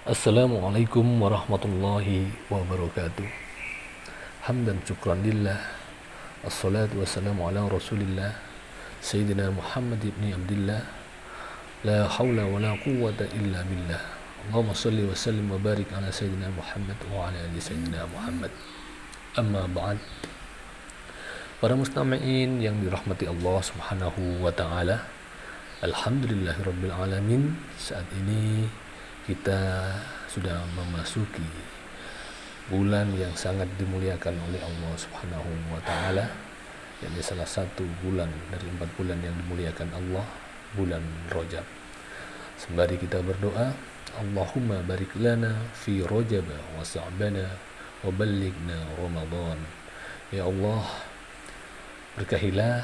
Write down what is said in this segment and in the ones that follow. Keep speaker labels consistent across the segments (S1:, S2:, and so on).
S1: Assalamualaikum warahmatullahi wabarakatuh. Hamdan syukran lillah. Assalatu wassalamu ala rasulillah Sayyidina Muhammad ibn Abdillah. La hawla wa la quwwata illa billah. Allahumma salli wa sallim wa barik ala Sayyidina Muhammad wa ala ali Sayyidina Muhammad. Amma ba'd. Para mustami'in yang dirahmati Allah subhanahu wa ta'ala, alhamdulillahirabbil alamin. Saat ini kita sudah memasuki bulan yang sangat dimuliakan oleh Allah Subhanahu wa taala, yakni salah satu bulan dari 4 bulan yang dimuliakan Allah, bulan Rajab. Sembari kita berdoa, Allahumma barik lana fi Rajab wa Sa'bana wa ballighna Ramadan. Ya Allah, berkahilah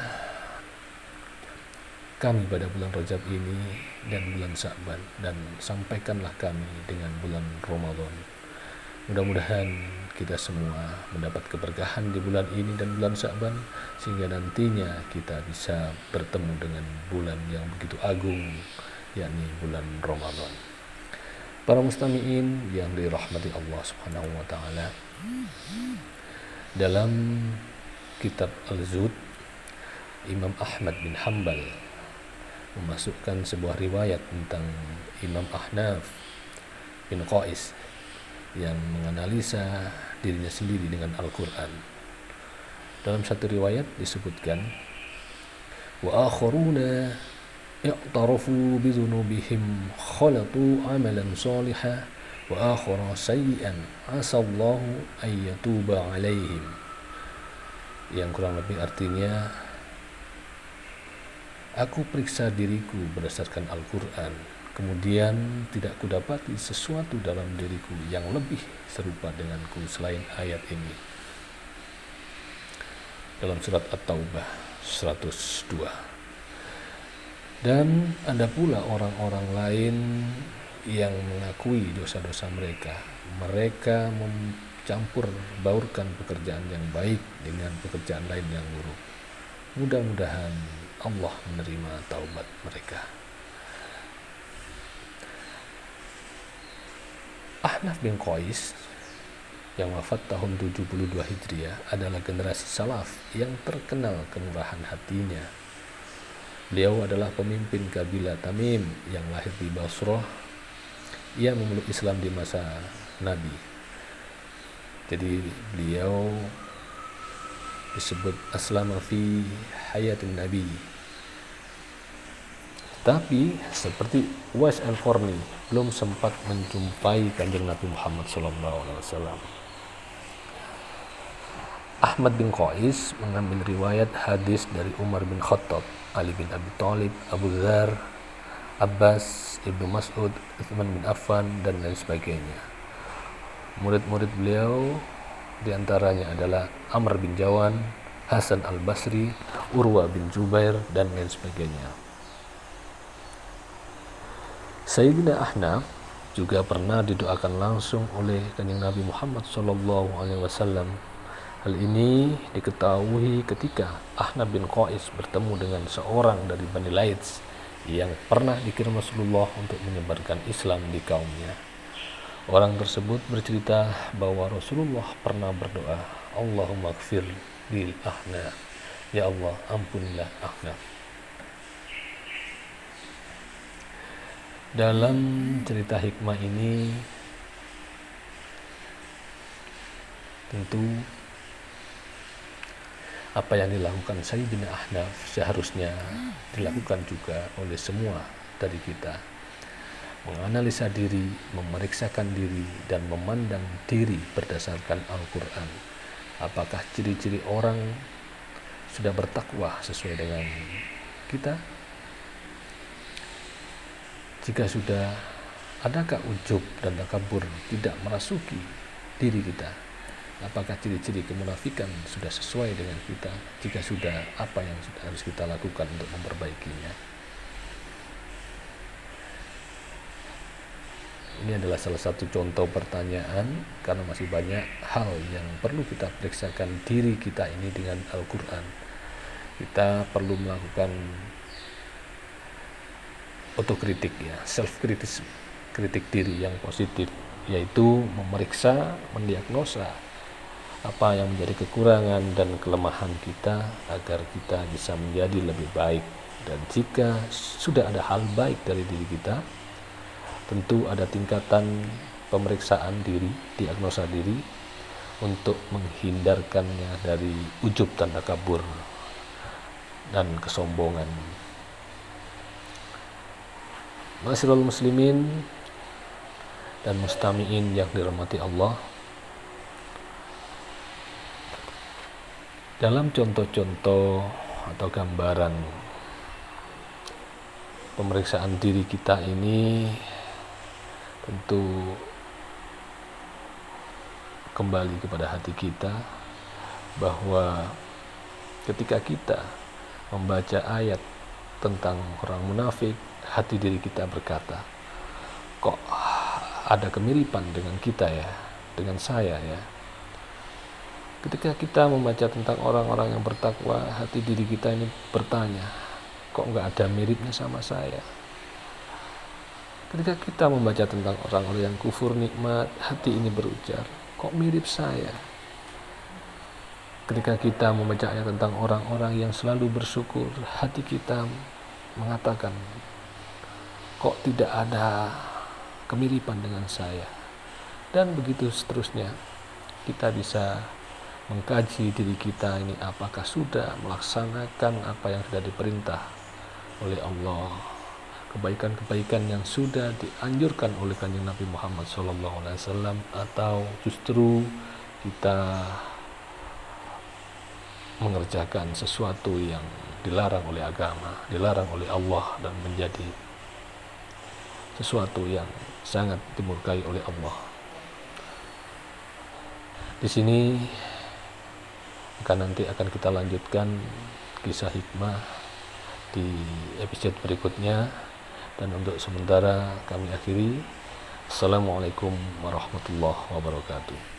S1: kami pada bulan Rajab ini dan bulan Sa'ban, dan sampaikanlah kami dengan bulan Ramadan. Mudah-mudahan kita semua mendapat keberkahan di bulan ini dan bulan Sa'ban, sehingga nantinya kita bisa bertemu dengan bulan yang begitu agung, yakni bulan Ramadan. Para mustami'in yang dirahmati Allah Subhanahu wa taala, dalam kitab Al-Zuhd, Imam Ahmad bin Hanbal memasukkan sebuah riwayat tentang Imam Ahnaf bin Qais yang menganalisa dirinya sendiri dengan Al-Quran. Dalam satu riwayat disebutkan, wa akharuna i'tarafu bidhunubihim khalatu amalan salihan wa akhara sayyi'an asallahu an yatuba alaihim, yang kurang lebih artinya, aku periksa diriku berdasarkan Al-Quran, kemudian tidak kudapati sesuatu dalam diriku yang lebih serupa denganku selain ayat ini. Dalam surat At-Taubah 102. Dan ada pula orang-orang lain yang mengakui dosa-dosa mereka. Mereka mencampur baurkan pekerjaan yang baik dengan pekerjaan lain yang buruk. Mudah-mudahan Allah menerima taubat mereka. Ahnaf bin Qais yang wafat tahun 72 Hijriah adalah generasi salaf yang terkenal kemurahan hatinya. Beliau adalah pemimpin kabilah Tamim yang lahir di Basrah. Ia memeluk Islam di masa Nabi. Jadi beliau disebut aslama fi hayatin Nabi. Tapi seperti Uwais al-Qarni, belum sempat menjumpai kanjeng Nabi Muhammad SAW. Ahmad bin Qais mengambil riwayat hadis dari Umar bin Khattab, Ali bin Abi Thalib, Abu Dzar, Abbas, Ibnu Mas'ud, Utsman bin Affan, dan lain sebagainya. Murid-murid beliau diantaranya adalah Amr bin Jawan, Hasan al-Basri, Urwa bin Jubair, dan lain sebagainya. Sayyidina Ahnaf juga pernah didoakan langsung oleh kanjeng Nabi Muhammad SAW. Hal ini diketahui ketika Ahnaf bin Qais bertemu dengan seorang dari Bani Laits yang pernah dikirim Rasulullah untuk menyebarkan Islam di kaumnya. Orang tersebut bercerita bahwa Rasulullah pernah berdoa, Allahumma gfir lil Ahnaf, ya Allah ampunilah Ahnaf. Dalam cerita hikmah ini tentu apa yang dilakukan Sayyidina Ahnaf seharusnya dilakukan juga oleh semua dari kita. Menganalisa diri, memeriksakan diri, dan memandang diri berdasarkan Al-Quran. Apakah ciri-ciri orang sudah bertakwa sesuai dengan kita? Jika sudah, adakah ujub dan takabur tidak merasuki diri kita? Apakah ciri-ciri kemunafikan sudah sesuai dengan kita? Jika sudah, apa yang harus kita lakukan untuk memperbaikinya? Ini adalah salah satu contoh pertanyaan, karena masih banyak hal yang perlu kita periksakan diri kita ini dengan Al-Quran. Kita perlu melakukan otokritik, ya, self kritik diri yang positif, yaitu memeriksa, mendiagnosa apa yang menjadi kekurangan dan kelemahan kita agar kita bisa menjadi lebih baik. Dan jika sudah ada hal baik dari diri kita, tentu ada tingkatan pemeriksaan diri, diagnosa diri untuk menghindarkannya dari ujub dan takabur dan kesombongan. Ma'asyiral muslimin dan mustami'in yang dirahmati Allah, dalam contoh-contoh atau gambaran pemeriksaan diri kita ini tentu kembali kepada hati kita, bahwa ketika kita membaca ayat tentang orang munafik, hati diri kita berkata, kok ada kemiripan dengan kita ya, dengan saya ya. Ketika kita membaca tentang orang-orang yang bertakwa, hati diri kita ini bertanya, kok nggak ada miripnya sama saya. Ketika kita membaca tentang orang-orang yang kufur nikmat, hati ini berujar, kok mirip saya. Ketika kita membaca ayat tentang orang-orang yang selalu bersyukur, hati kita mengatakan, kok tidak ada kemiripan dengan saya. Dan begitu seterusnya, kita bisa mengkaji diri kita ini apakah sudah melaksanakan apa yang sudah diperintah oleh Allah, kebaikan-kebaikan yang sudah dianjurkan oleh Kanjeng Nabi Muhammad SAW, atau justru kita mengerjakan sesuatu yang dilarang oleh agama, dilarang oleh Allah, dan menjadi sesuatu yang sangat dimurkai oleh Allah. Di sini nanti akan kita lanjutkan kisah hikmah di episode berikutnya, dan untuk sementara kami akhiri. Assalamualaikum warahmatullahi wabarakatuh.